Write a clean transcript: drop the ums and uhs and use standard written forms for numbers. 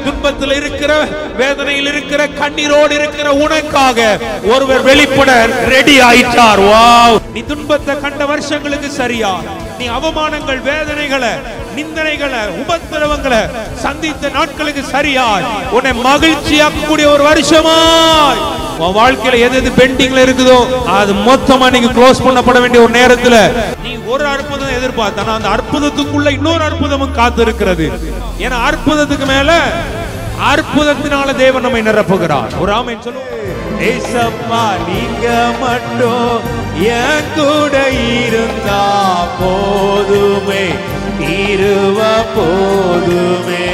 துன்பத்தில் இருக்கிற, வேதனையில் இருக்கிற, கண்ணீரோடு இருக்கிற உனக்காக ஒருவர் வெளிப்பட ரெடி ஆயிட்டார். வாவ்! நீ துன்பத்தை கண்ட வருஷங்களுக்கு சரியா, நீ அவமானங்கள், வேதனைகளை, நிந்தனைகளை, உபத்திரவங்களை சந்தித்த நாட்களுக்கு சரியா உன்னை மகிழ்ச்சியாக்கக்கூடிய ஒரு வருஷமாய் உன் வாழ்க்கையில எது எது பெண்டிங்ல இருக்குதோ அது மொத்தமா நீங்க க்ளோஸ் பண்ணப்பட வேண்டிய ஒரு நேரத்துல நீ ஒரு அற்புதம் எதிர்பார்த்தா அந்த அற்புதத்துக்குள்ள இன்னொரு அற்புதமும் காத்து இருக்கிறது. ஏன்னா அற்புதத்துக்கு மேல அற்புதத்தினால தேவன் நம்மை நிரப்புகிறார். ஒரு ஆமென் சொல்லுங்க. ஏசப்பா நீங்க மட்டும் என் கூட இருந்தா போதுமே, இருவ போதுமே.